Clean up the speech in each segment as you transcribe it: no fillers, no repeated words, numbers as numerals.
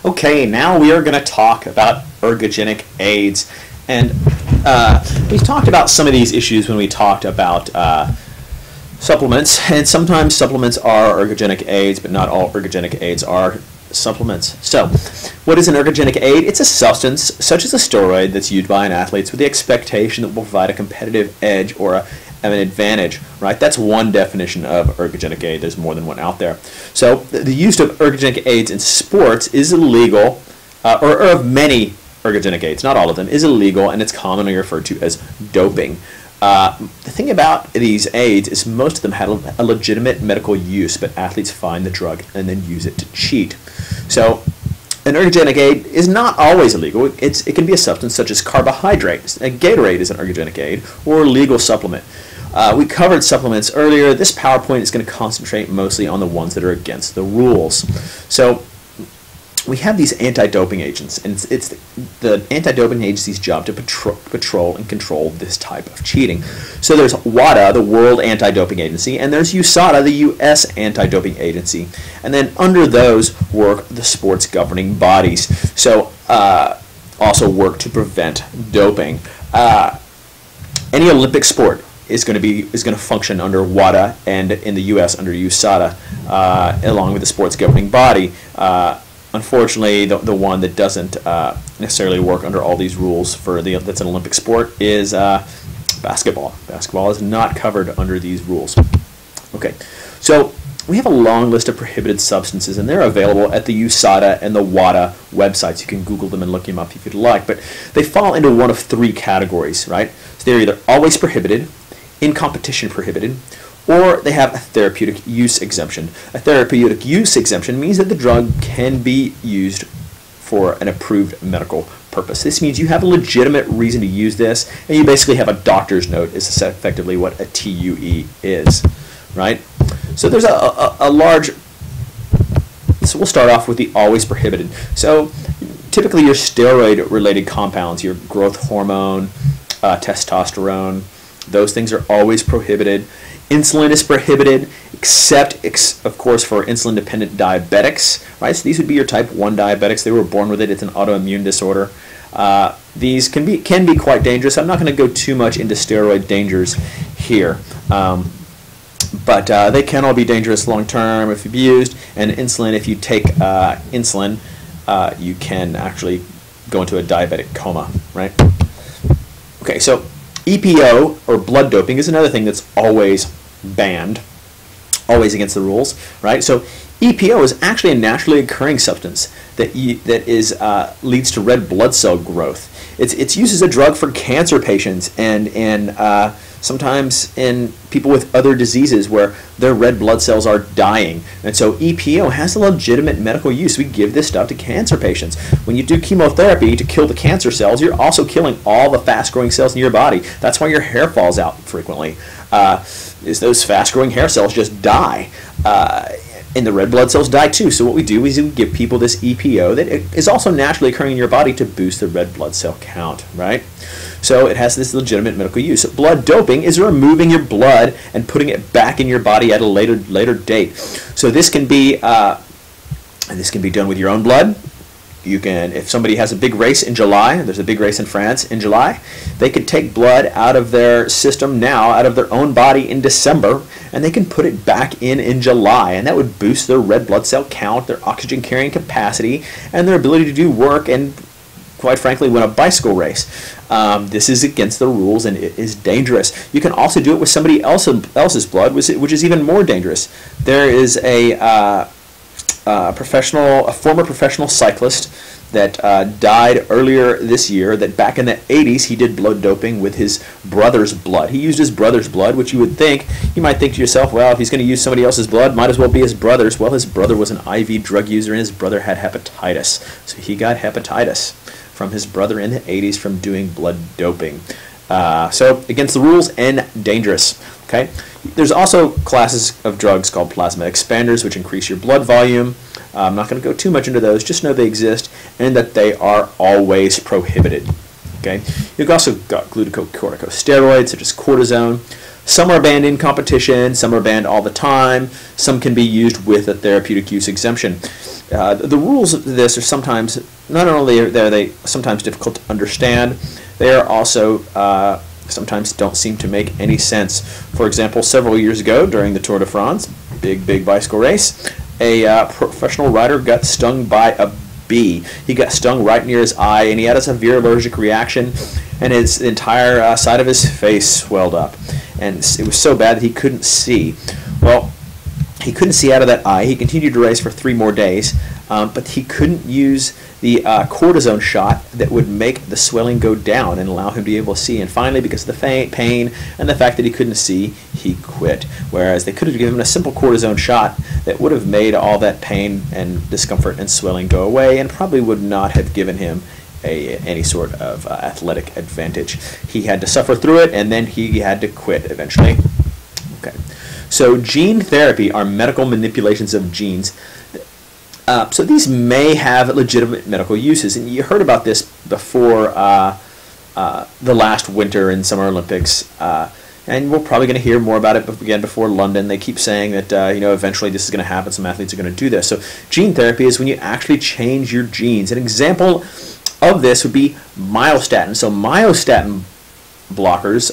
Okay, now we are going to talk about ergogenic aids. And we've talked about some of these issues when we talked about supplements. And sometimes supplements are ergogenic aids, but not all ergogenic aids are supplements. So, what is an ergogenic aid? It's a substance, such as a steroid, that's used by an athlete with the expectation that will provide a competitive edge or an advantage, right? That's one definition of ergogenic aid. There's more than one out there. So the use of ergogenic aids in sports is illegal, or of many ergogenic aids, not all of them, is illegal, and it's commonly referred to as doping. The thing about these aids is most of them have a legitimate medical use, but athletes find the drug and then use it to cheat. So an ergogenic aid is not always illegal. It can be a substance such as carbohydrates. A Gatorade is an ergogenic aid or a legal supplement. We covered supplements earlier. This PowerPoint is going to concentrate mostly on the ones that are against the rules. So we have these anti-doping agents, and it's the anti-doping agency's job to patrol and control this type of cheating. So there's WADA, the World Anti-Doping Agency, and there's USADA, the U.S. Anti-Doping Agency. And then under those work the sports governing bodies. So also work to prevent doping. Any Olympic sport is going to function under WADA, and in the U.S. under USADA, along with the sports governing body. Unfortunately, the one that doesn't necessarily work under all these rules that's an Olympic sport is basketball. Basketball is not covered under these rules. Okay, so we have a long list of prohibited substances, and they're available at the USADA and the WADA websites. You can Google them and look them up if you'd like, but they fall into one of three categories, right? So they're either always prohibited, in competition prohibited, or they have a therapeutic use exemption. A therapeutic use exemption means that the drug can be used for an approved medical purpose. This means you have a legitimate reason to use this, and you basically have a doctor's note is effectively what a TUE is, right? So there's a large, so we'll start off with the always prohibited. So typically your steroid-related compounds, your growth hormone, testosterone, those things are always prohibited. Insulin is prohibited, except, of course, for insulin-dependent diabetics, right? So these would be your type 1 diabetics. They were born with it. It's an autoimmune disorder. These can be quite dangerous. I'm not going to go too much into steroid dangers here, but they can all be dangerous long-term if abused. And insulin, if you take insulin, you can actually go into a diabetic coma, right? Okay, so EPO, or blood doping, is another thing that's always banned, always against the rules, right? So EPO is actually a naturally occurring substance that leads to red blood cell growth. It's used as a drug for cancer patients and sometimes in people with other diseases where their red blood cells are dying. And so EPO has a legitimate medical use. We give this stuff to cancer patients. When you do chemotherapy to kill the cancer cells, you're also killing all the fast-growing cells in your body. That's why your hair falls out frequently. Is those fast-growing hair cells just die. And the red blood cells die too. So what we do is we give people this EPO that is also naturally occurring in your body to boost the red blood cell count, right? So it has this legitimate medical use. Blood doping is removing your blood and putting it back in your body at a later date. So this can be done with your own blood. You can, if somebody has a big race in July, there's a big race in France in July, they could take blood out of their system now, out of their own body in December, and they can put it back in July, and that would boost their red blood cell count, their oxygen carrying capacity, and their ability to do work and, quite frankly, win a bicycle race. This is against the rules, and it is dangerous. You can also do it with somebody else's blood, which is even more dangerous. There is a former professional cyclist that died earlier this year, that back in the 80s he did blood doping with his brother's blood. He used his brother's blood, which you might think to yourself, well, if he's going to use somebody else's blood, might as well be his brother's. Well, his brother was an IV drug user, and his brother had hepatitis. So he got hepatitis from his brother in the 80s from doing blood doping. So against the rules and dangerous. Okay. There's also classes of drugs called plasma expanders, which increase your blood volume. I'm not going to go too much into those. Just know they exist and that they are always prohibited. Okay. You've also got glucocorticosteroids such as cortisone. Some are banned in competition, some are banned all the time, some can be used with a therapeutic use exemption. The rules of this are sometimes, not only are they sometimes difficult to understand, they are also sometimes don't seem to make any sense. For example, several years ago during the Tour de France, big bicycle race, a professional rider got stung by a bee. He got stung right near his eye, and he had a severe allergic reaction, and his entire side of his face swelled up. And it was so bad that he couldn't see. Well, he couldn't see out of that eye. He continued to race for 3 more days, but he couldn't use the cortisone shot that would make the swelling go down and allow him to be able to see. And finally, because of the pain and the fact that he couldn't see, he quit. Whereas they could have given him a simple cortisone shot that would have made all that pain and discomfort and swelling go away, and probably would not have given him any sort of athletic advantage. He had to suffer through it, and then he had to quit eventually. Okay. So gene therapy are medical manipulations of genes. So these may have legitimate medical uses, and you heard about this before the last winter in Summer Olympics, and we're probably going to hear more about it again before London. They keep saying that eventually this is going to happen. Some athletes are going to do this. So gene therapy is when you actually change your genes. An example of this would be myostatin. So myostatin blockers.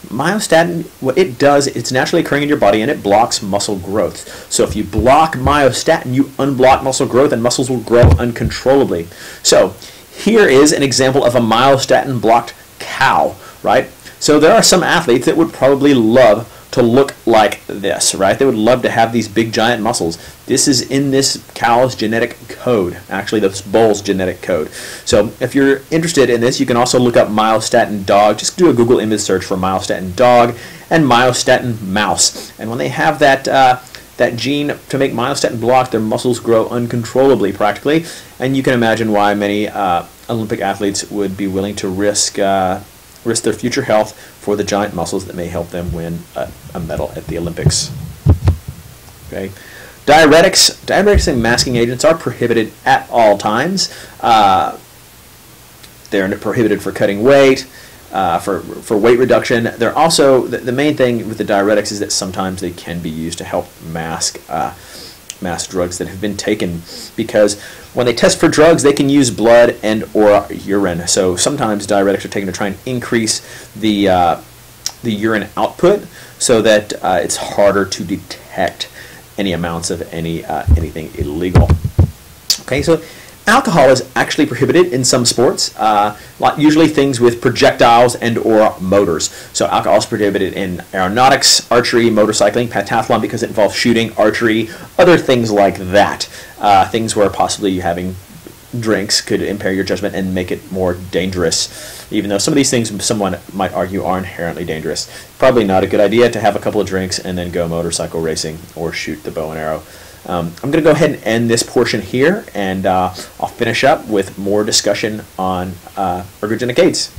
Myostatin, what it does, it's naturally occurring in your body, and it blocks muscle growth. So if you block myostatin, you unblock muscle growth, and muscles will grow uncontrollably. So here is an example of a myostatin blocked cow, right? So there are some athletes that would probably love to look like this, right? They would love to have these big giant muscles. This is in this cow's genetic code, actually this bull's genetic code. So if you're interested in this, you can also look up myostatin dog. Just do a Google image search for myostatin dog and myostatin mouse. And when they have that that gene to make myostatin block, their muscles grow uncontrollably practically. And you can imagine why many Olympic athletes would be willing to risk their future health for the giant muscles that may help them win a medal at the Olympics. Okay, diuretics and masking agents are prohibited at all times. They're prohibited for cutting weight, for weight reduction. They're also the main thing with the diuretics is that sometimes they can be used to help mask drugs that have been taken, because when they test for drugs, they can use blood and or urine. So sometimes diuretics are taken to try and increase the urine output so that it's harder to detect any amounts of anything illegal. Okay, so alcohol is actually prohibited in some sports, usually things with projectiles and or motors. So alcohol is prohibited in aeronautics, archery, motorcycling, pentathlon because it involves shooting, archery, other things like that. Things where possibly having drinks could impair your judgment and make it more dangerous, even though some of these things someone might argue are inherently dangerous. Probably not a good idea to have a couple of drinks and then go motorcycle racing or shoot the bow and arrow. I'm going to go ahead and end this portion here, and I'll finish up with more discussion on ergogenic aids.